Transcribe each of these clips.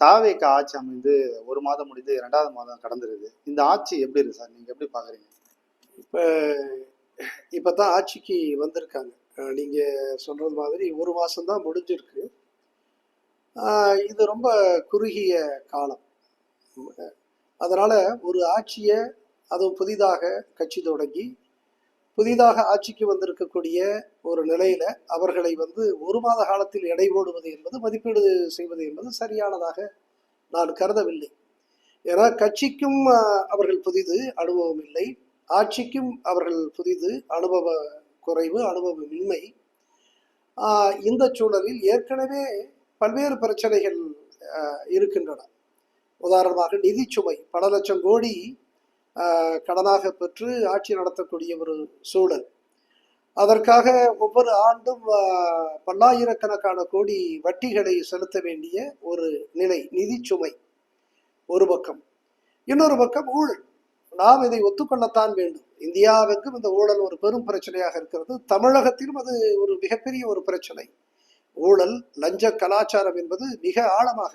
தாவேக ஆட்சி அமைந்து ஒரு மாதம் முடிந்து 2வது மாதம் கடந்துருது. இந்த ஆட்சி எப்படி இருக்கு சார்? நீங்க எப்படி பாக்குறீங்க? இப்போ இப்போ தான் ஆட்சிக்கு வந்திருக்காங்க. நீங்கள் சொல்கிறது மாதிரி ஒரு மாதம்தான் முடிஞ்சிருக்கு. இது ரொம்ப குறுகிய காலம். அதனால் ஒரு ஆட்சியை, அதுவும் புதிதாக கட்சி தொடங்கி புதிதாக ஆட்சிக்கு வந்திருக்கக்கூடிய ஒரு நிலையில் அவர்களை ஒரு மாத காலத்தில் எடை போடுவது என்பது, மதிப்பீடு செய்வது என்பது சரியானதாக நான் கருதவில்லை. ஏன்னா கட்சிக்கும் அவர்கள் புதிது, அனுபவம் இல்லை. ஆட்சிக்கும் அவர்கள் புதிது, அனுபவ குறைவு, அனுபவமின்மை. இந்த சூழலில் ஏற்கனவே பல்வேறு பிரச்சனைகள் இருக்கின்றன. உதாரணமாக நிதிச்சுமை, பல லட்சம் கோடி கடனாக பெற்று ஆட்சி நடத்தக்கூடிய ஒரு சூழல். அதற்காக ஒவ்வொரு ஆண்டும் பல்லாயிரக்கணக்கான கோடி வட்டிகளை செலுத்த வேண்டிய ஒரு நிலை, நிதிச்சுமை ஒரு பக்கம். இன்னொரு பக்கம் ஊழல். நாம் இதை ஒத்துக்கொள்ளத்தான் வேண்டும். இந்தியாவுக்கும் இந்த ஊழல் ஒரு பெரும் பிரச்சனையாக இருக்கிறது. தமிழகத்திலும் அது ஒரு மிகப்பெரிய ஒரு பிரச்சனை. ஊழல், லஞ்ச கலாச்சாரம் என்பது மிக ஆழமாக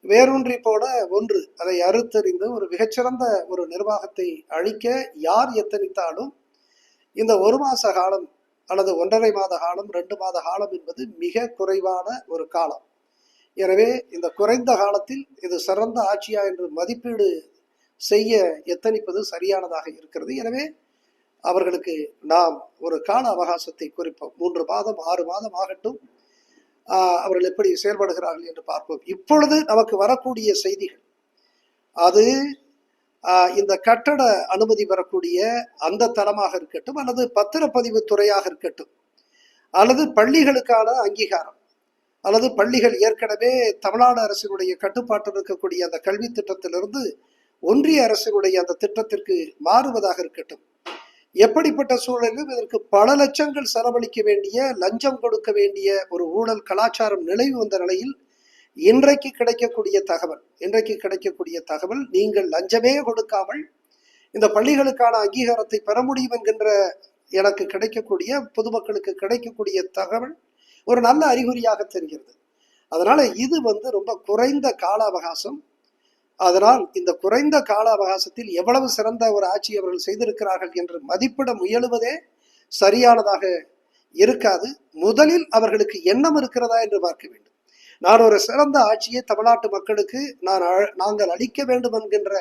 வேரூன்றி போன ஒன்று. அதை அறுத்தறிந்து ஒரு மிகச்சிறந்த ஒரு நிர்வாகத்தை அழிக்க யார் எத்தனித்தாலும் இந்த ஒரு மாத காலம் அல்லது 1.5 மாத காலம், 2 மாத காலம் என்பது மிக குறைவான ஒரு காலம். எனவே இந்த குறைந்த காலத்தில் இது சிறந்த ஆட்சியா என்று மதிப்பீடு செய்ய எத்தனிப்பது சரியானதாக இருக்கிறது. எனவே அவர்களுக்கு நாம் ஒரு கால அவகாசத்தை குறிப்போம். 3 மாதம் 6 மாதம் ஆகட்டும், அவர்கள் எப்படி செயல்படுகிறார்கள் என்று பார்ப்போம். இப்பொழுது நமக்கு வரக்கூடிய செய்திகள், அது இந்த கட்டட அனுமதி பெறக்கூடிய அந்த தளமாக இருக்கட்டும், அல்லது பத்திரப்பதிவு துறையாக இருக்கட்டும், அல்லது பள்ளிகளுக்கான அங்கீகாரம், அல்லது பள்ளிகள் ஏற்கனவே தமிழ்நாடு அரசினுடைய கட்டுப்பாட்டில் இருக்கக்கூடிய அந்த கல்வி திட்டத்திலிருந்து ஒன்றிய அரசினுடைய அந்த திட்டத்திற்கு மாறுவதாக இருக்கட்டும், எப்படிப்பட்ட சூழலிலும் இதற்கு பல லட்சங்கள் செலவழிக்க வேண்டிய, லஞ்சம் கொடுக்க வேண்டிய ஒரு ஊழல் கலாச்சாரம் நிலவி வந்த நிலையில் இன்றைக்கு கிடைக்கக்கூடிய தகவல், நீங்கள் லஞ்சமே கொடுக்காமல் இந்த பள்ளிகளுக்கான அங்கீகாரத்தை பெற முடியும் என்கின்ற எனக்கு கிடைக்கக்கூடிய, பொதுமக்களுக்கு கிடைக்கக்கூடிய தகவல் ஒரு நல்ல அறிகுறியாக தெரிகிறது. அதனால இது ரொம்ப குறைந்த கால அவகாசம். அதனால் இந்த குறைந்த கால அவகாசத்தில் எவ்வளவு சிறந்த ஒரு ஆட்சி அவர்கள் செய்திருக்கிறார்கள் என்று மதிப்பிட முயலுவதே சரியானதாக இருக்காது. முதலில் அவர்களுக்கு எண்ணம் இருக்கிறதா என்று பார்க்க வேண்டும். நான் ஒரு சிறந்த ஆட்சியை தமிழ்நாட்டு மக்களுக்கு நாங்கள் அளிக்க வேண்டும் என்கின்ற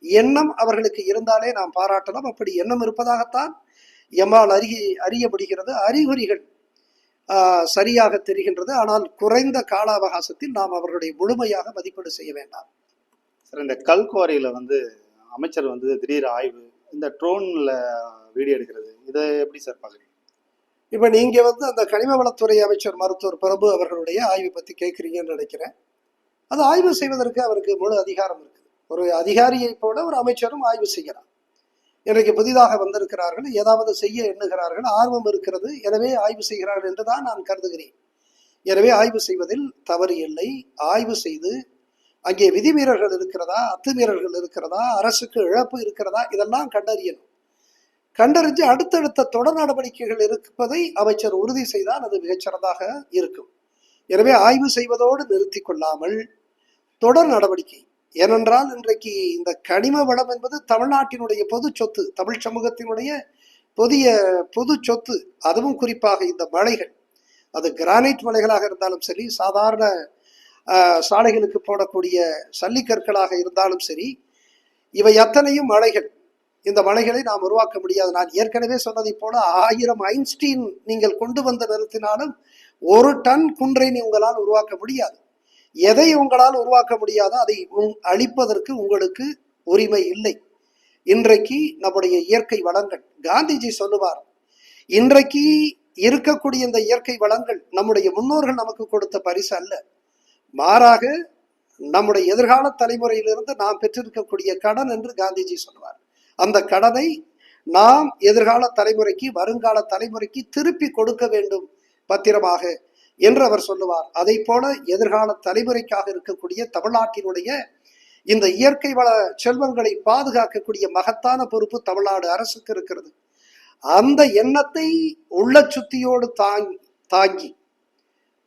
எண்ணம் அவர்களுக்கு இருந்தாலே நாம் பாராட்டலாம். அப்படி எண்ணம் இருப்பதாகத்தான் எம்மால் அறிய முடிகிறது. அறிகுறிகள் சரியாக தெரிகின்றது. ஆனால் குறைந்த கால அவகாசத்தில் நாம் அவர்களுடைய முழுமையாக மதிப்பீடு செய்ய வேண்டாம். சார், இந்த கல்குவாரியில அமைச்சர் திடீர் ஆய்வு, இந்த ட்ரோன்ல வீடியோ எடுக்கிறது, இதை எப்படி சார் பாக்குறீங்க? இப்ப நீங்க அந்த கனிம வளத்துறை அமைச்சர் மருத்துவர் பிரபு அவர்களுடைய ஆய்வு பத்தி கேட்குறீங்கன்னு நினைக்கிறேன். அது ஆய்வு செய்வதற்கு அவருக்கு முழு அதிகாரம் இருக்கு. ஒரு அதிகாரியை போல ஒரு அமைச்சரும் ஆய்வு செய்யலாம். இன்றைக்கு புதிதாக வந்திருக்கிறார்கள், ஏதாவது செய்ய எண்ணுகிறார்கள், ஆர்வம் இருக்கிறது, எனவே ஆய்வு செய்கிறார்கள் என்றுதான் நான் கருதுகிறேன். எனவே ஆய்வு செய்வதில் தவறு இல்லை. ஆய்வு செய்து அங்கே விதிமீறல்கள் இருக்கிறதா, அத்துமீறல்கள் இருக்கிறதா, அரசுக்கு இழப்பு இருக்கிறதா, இதெல்லாம் கண்டறியணும். கண்டறிஞ்சு அடுத்தடுத்த தொடர் நடவடிக்கைகள் இருப்பதை அமைச்சர் உறுதி செய்தால் அது மிகச்சிறந்தாக இருக்கும். எனவே ஆய்வு செய்வதோடு நிறுத்தி கொள்ளாமல் தொடர் நடவடிக்கை. ஏனென்றால் இன்றைக்கு இந்த கனிம வளம் என்பது தமிழ்நாட்டினுடைய பொது சொத்து, தமிழ் சமூகத்தினுடைய பொது சொத்து. அதுவும் குறிப்பாக இந்த மலைகள், அது கிரானைட் மலைகளாக இருந்தாலும் சரி, சாதாரண சாலைகளுக்கு போடக்கூடிய சல்லிக்கற்களாக இருந்தாலும் சரி, இவை அத்தனையும் மலைகள். இந்த மலைகளை நாம் உருவாக்க முடியாது. நான் ஏற்கனவே சொன்னதை போல 1000 ஐன்ஸ்டீன் நீங்கள் கொண்டு வந்து நிறுத்தினாலும் 1 டன் குன்றை உங்களால் உருவாக்க முடியாது. எதை உங்களால் உருவாக்க முடியாதோ அதை அழிப்பதற்கு உங்களுக்கு உரிமை இல்லை. இன்றைக்கு நம்முடைய இயற்கை வளங்கள், காந்திஜி சொல்லுவார், இன்றைக்கு இருக்கக்கூடிய இந்த இயற்கை வளங்கள் நம்முடைய முன்னோர்கள் நமக்கு கொடுத்த பரிசு அல்ல, மாறாக நம்முடைய எதிர்கால தலைமுறையிலிருந்து நாம் பெற்றிருக்கக்கூடிய கடன் என்று காந்திஜி சொல்வார். அந்த கடனை நாம் எதிர்கால தலைமுறைக்கு, வருங்கால தலைமுறைக்கு திருப்பி கொடுக்க வேண்டும் பத்திரமாக என்று அவர் சொல்லுவார். அதை போல எதிர்கால தலைமுறைக்காக இருக்கக்கூடிய தமிழ்நாட்டினுடைய இந்த இயற்கை வள செல்வங்களை பாதுகாக்கக்கூடிய மகத்தான பொறுப்பு தமிழ்நாடு அரசுக்கு இருக்கிறது. அந்த எண்ணத்தை உள்ள சுத்தியோடு தாங்கி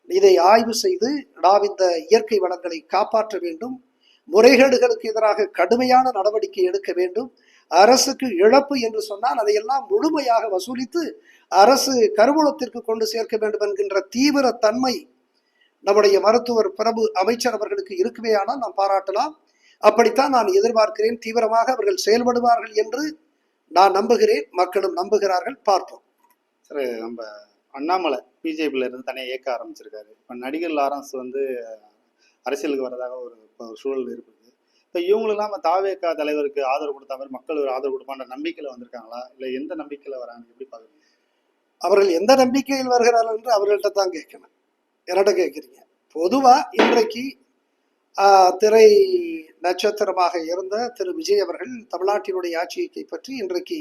இதை ஆய்வு செய்து நாம் இந்த இயற்கை வளங்களை காப்பாற்ற வேண்டும், முறைகேடுகளுக்கு எதிராக கடுமையான நடவடிக்கை எடுக்க வேண்டும். அரசுக்கு இழப்பு என்று சொன்னால் அதையெல்லாம் முழுமையாக வசூலித்து அரசு கருவூலத்திற்கு கொண்டு சேர்க்க வேண்டும் என்கின்ற தீவிர தன்மை நம்முடைய மருத்துவர் பிரபு அமைச்சர் அவர்களுக்கு இருக்குமே ஆனால் நாம் பாராட்டலாம். அப்படித்தான் நான் எதிர்பார்க்கிறேன். தீவிரமாக அவர்கள் செயல்படுவார்கள் என்று நான் நம்புகிறேன், மக்களும் நம்புகிறார்கள். பார்ப்போம். சார், நம்ம அண்ணாமலை பிஜேபியில இருந்து தனியாக இயக்க ஆரம்பிச்சிருக்காரு. இப்போ நடிகர் லாரன்ஸ் வந்து அரசியலுக்கு வரதாக ஒரு சூழல் இருக்குது. இப்போ இவங்களெல்லாம் தாவேகா தலைவருக்கு ஆதரவு கொடுத்த மாதிரி மக்கள் ஒரு ஆதரவு கொடுப்பான்ற நம்பிக்கையில் வந்திருக்காங்களா, இல்லை எந்த நம்பிக்கையில் வராங்க, எப்படி பார்க்குறீங்க? அவர்கள் எந்த நம்பிக்கையில் வருகிறார்கள் என்று அவர்கள்ட்ட தான் கேட்கணும், என்னட்ட கேட்குறீங்க. பொதுவாக இன்றைக்கு திரை நட்சத்திரமாக இருந்த திரு விஜய் அவர்கள் தமிழ்நாட்டினுடைய ஆட்சியை கைப்பற்றி இன்றைக்கு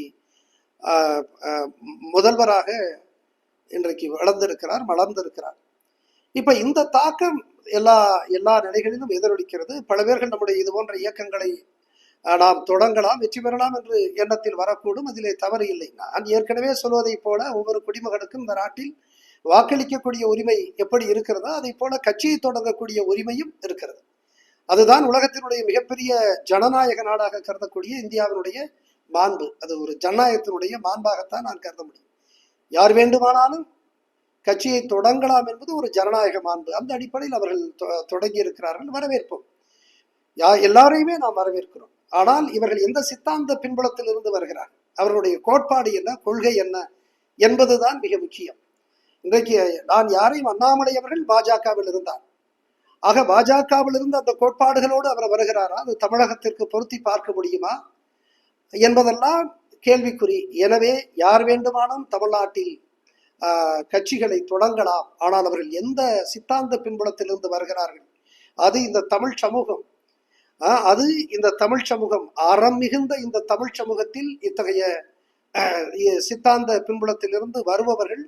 முதல்வராக இன்றைக்கு மலர்ந்திருக்கிறார். இப்ப இந்த தாக்கம் எல்லா நிலைகளிலும் எதிரொலிக்கிறது. பல பேர்கள் நம்முடைய இது போன்ற இயக்கங்களை நாம் தொடங்கலாம், வெற்றி பெறலாம் என்று எண்ணத்தில் வரக்கூடும். அதிலே தவறு இல்லை. நான் ஏற்கனவே சொல்வதை போல ஒவ்வொரு குடிமகனுக்கும் இந்த நாட்டில் வாக்களிக்கக்கூடிய உரிமை எப்படி இருக்கிறதோ அதை போல கட்சியை தொடங்கக்கூடிய உரிமையும் இருக்கிறது. அதுதான் உலகத்தினுடைய மிகப்பெரிய ஜனநாயக நாடாக கருதக்கூடிய இந்தியாவினுடைய மாண்பு. அது ஒரு ஜனநாயகத்தினுடைய மாண்பாகத்தான் நான் கருத முடியும். யார் வேண்டுமானாலும் கட்சியை தொடங்கலாம் என்பது ஒரு ஜனநாயக மாண்பு. அந்த அடிப்படையில் அவர்கள் தொடங்கி இருக்கிறார்கள், வரவேற்போம். எல்லாரையுமே நாம் வரவேற்கிறோம். ஆனால் இவர்கள் எந்த சித்தாந்த பின்புலத்தில் இருந்து வருகிறார், அவர்களுடைய கோட்பாடு என்ன, கொள்கை என்ன என்பதுதான் மிக முக்கியம். இன்றைக்கு நான் யாரையும் அண்ணாமலை அவர்கள் பாஜகவில் இருந்தார். ஆக பாஜகவில் இருந்து அந்த கோட்பாடுகளோடு அவர் வருகிறாரா, அது தமிழகத்திற்கு பொருத்தி பார்க்க முடியுமா என்பதெல்லாம் கேள்விக்குறி. எனவே யார் வேண்டுமானும் தமிழ்நாட்டில் கட்சிகளை தொடங்கலாம். ஆனால் அவர்கள் எந்த சித்தாந்த பின்புலத்திலிருந்து வருகிறார்கள், அது இந்த தமிழ் சமூகம் அறம் மிகுந்த இந்த தமிழ் சமூகத்தில் இத்தகைய சித்தாந்த பின்புலத்திலிருந்து வருபவர்கள்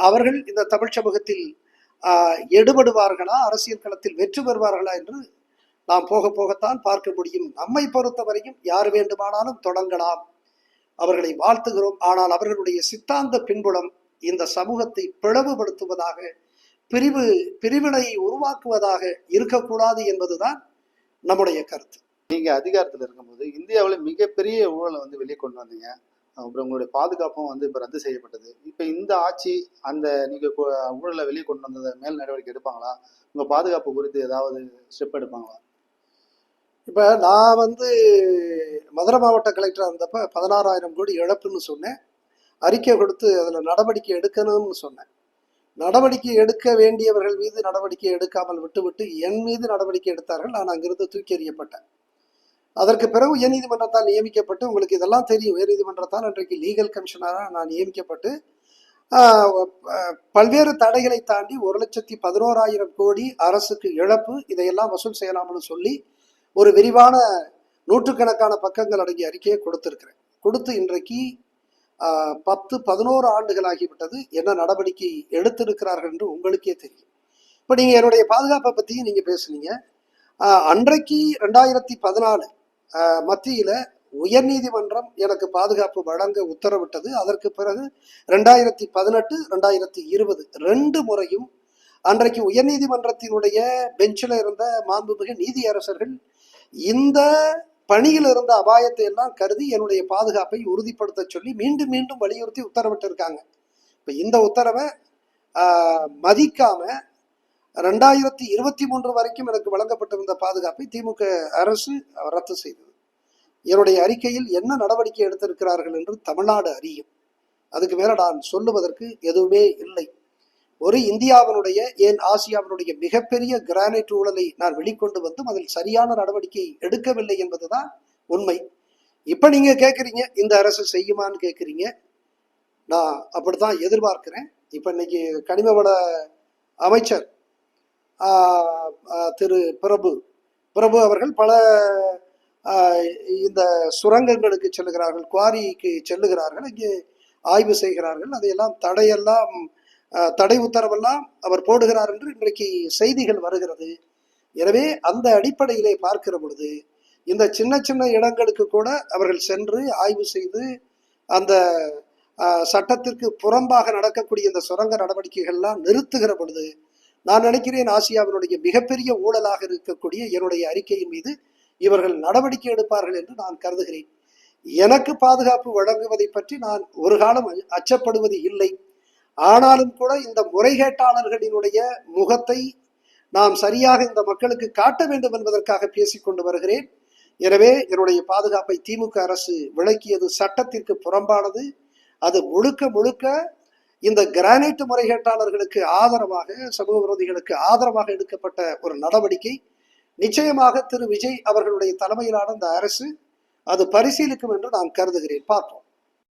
அவர்கள் இந்த தமிழ் சமூகத்தில் எடுபடுவார்களா, அரசியல் களத்தில் வெற்றி பெறுவார்களா என்று நாம் போகத்தான் பார்க்க முடியும். நம்மை பொறுத்தவரையும் யார் வேண்டுமானாலும் தொடங்கலாம், அவர்களை வாழ்த்துகிறோம். ஆனால் அவர்களுடைய சித்தாந்த பின்புலம் இந்த சமூகத்தை பிளவுபடுத்துவதாக, பிரிவினையை உருவாக்குவதாக இருக்கக்கூடாது என்பதுதான் நம்முடைய கருத்து. நீங்க அதிகாரத்தில் இருக்கும்போது இந்தியாவில் மிகப்பெரிய ஊழலை வந்து வெளியே கொண்டு வந்தீங்க. அப்புறம் உங்களுடைய பாதுகாப்பும் வந்து இப்போ ரத்து செய்யப்பட்டது. இப்போ இந்த ஆட்சி அந்த நீங்க ஊழலை வெளியே கொண்டு வந்ததை மேல் நடவடிக்கை எடுப்பாங்களா, உங்க பாதுகாப்பு குறித்து ஏதாவது ஸ்டெப் எடுப்பாங்களா? இப்போ நான் வந்து மதுரை மாவட்ட கலெக்டராக இருந்தப்ப 16,000 கோடி இழப்புன்னு சொன்னேன். அறிக்கை கொடுத்து அதில் நடவடிக்கை எடுக்கணும்னு சொன்னேன். நடவடிக்கை எடுக்க வேண்டியவர்கள் மீது நடவடிக்கை எடுக்காமல் விட்டுவிட்டு என் மீது நடவடிக்கை எடுத்தார்கள். நான் அங்கிருந்து தூக்கி எறியப்பட்டேன். அதற்கு பிறகு உயர்நீதிமன்றத்தால் நியமிக்கப்பட்டு, உங்களுக்கு இதெல்லாம் தெரியும், உயர்நீதிமன்றத்தால் அன்றைக்கு லீகல் கமிஷனராக நான் நியமிக்கப்பட்டு பல்வேறு தடைகளை தாண்டி 1,11,000 கோடி அரசுக்கு இழப்பு, இதையெல்லாம் வசூல் செய்யலாம்னு சொல்லி ஒரு விரிவான நூற்றுக்கணக்கான பக்கங்கள் அடங்கிய அறிக்கையை கொடுத்திருக்கிறேன். கொடுத்து இன்றைக்கு 10-11 ஆண்டுகள் ஆகிவிட்டது. என்ன நடவடிக்கை எடுத்திருக்கிறார்கள் என்று உங்களுக்கே தெரியும். இப்போ நீங்கள் என்னுடைய பாதுகாப்பை பற்றியும் நீங்கள் பேசுனீங்க. அன்றைக்கு 2014 மத்தியில் உயர்நீதிமன்றம் எனக்கு பாதுகாப்பு வழங்க உத்தரவிட்டது. அதற்கு பிறகு 2018, 2020 2 முறையும் அன்றைக்கு உயர்நீதிமன்றத்தினுடைய பெஞ்சில் இருந்த மாண்புமிகு நீதியரசர்கள் இந்த பணியில் இருந்த அபாயத்தை எல்லாம் கருதி என்னுடைய பாதுகாப்பை உறுதிப்படுத்த சொல்லி மீண்டும் மீண்டும் வலியுறுத்தி உத்தரவிட்டு இருக்காங்க. இப்போ இந்த உத்தரவை மதிக்காம 2023 வரைக்கும் எனக்கு வழங்கப்பட்டிருந்த பாதுகாப்பை திமுக அரசு ரத்து செய்தது. என்னுடைய அறிக்கையில் என்ன நடவடிக்கை எடுத்திருக்கிறார்கள் என்று தமிழ்நாடு அறியும். அதுக்கு மேல நான் சொல்லுவதற்கு எதுவுமே இல்லை. ஒரு இந்தியாவினுடைய, ஏன் ஆசியாவினுடைய மிகப்பெரிய கிரானைட் ஊழலை நான் வெளிக்கொண்டு வந்தும் அதில் சரியான நடவடிக்கை எடுக்கவில்லை என்பதுதான் உண்மை. இப்ப நீங்க கேட்குறீங்க இந்த அரசு செய்யுமான்னு கேட்குறீங்க. நான் அப்படித்தான் எதிர்பார்க்கிறேன். இப்ப இன்னைக்கு கனிம வள அமைச்சர் திரு பிரபு அவர்கள் பல இந்த சுரங்கங்களுக்கு செல்லுகிறார்கள், குவாரிக்கு செல்லுகிறார்கள், இங்கே ஆய்வு செய்கிறார்கள். அதையெல்லாம் தடை உத்தரவெல்லாம் அவர் போடுகிறார் என்று இன்றைக்கு செய்திகள் வருகிறது. எனவே அந்த அடிப்படையிலே பார்க்கிற பொழுது இந்த சின்ன சின்ன இடங்களுக்கு கூட அவர்கள் சென்று ஆய்வு செய்து அந்த சட்டத்திற்கு புறம்பாக நடக்கக்கூடிய இந்த சுரங்க நடவடிக்கைகள்லாம் நிறுத்துகிற பொழுது நான் நினைக்கிறேன் ஆசியாவினுடைய மிகப்பெரிய ஊழலாக இருக்கக்கூடிய என்னுடைய அறிக்கையின் மீது இவர்கள் நடவடிக்கை எடுப்பார்கள் என்று நான் கருதுகிறேன். எனக்கு பாதுகாப்பு வழங்குவதை பற்றி நான் ஒரு காலம் அச்சப்படுவது இல்லை. ஆனாலும் கூட இந்த முறைகேட்டாளர்களினுடைய முகத்தை நாம் சரியாக இந்த மக்களுக்கு காட்ட வேண்டும் என்பதற்காக பேசிக்கொண்டு வருகிறேன். எனவே என்னுடைய பாதுகாப்பை திமுக அரசு விளக்கியது சட்டத்திற்கு புறம்பானது. அது முழுக்க முழுக்க இந்த கிரானைட் முறைகேட்டாளர்களுக்கு ஆதரவாக, சமூக விரோதிகளுக்கு ஆதரவாக எடுக்கப்பட்ட ஒரு நடவடிக்கை. நிச்சயமாக திரு விஜய் அவர்களுடைய தலைமையிலான இந்த அரசு அது பரிசீலிக்கும் என்று நான் கருதுகிறேன். பார்ப்போம்.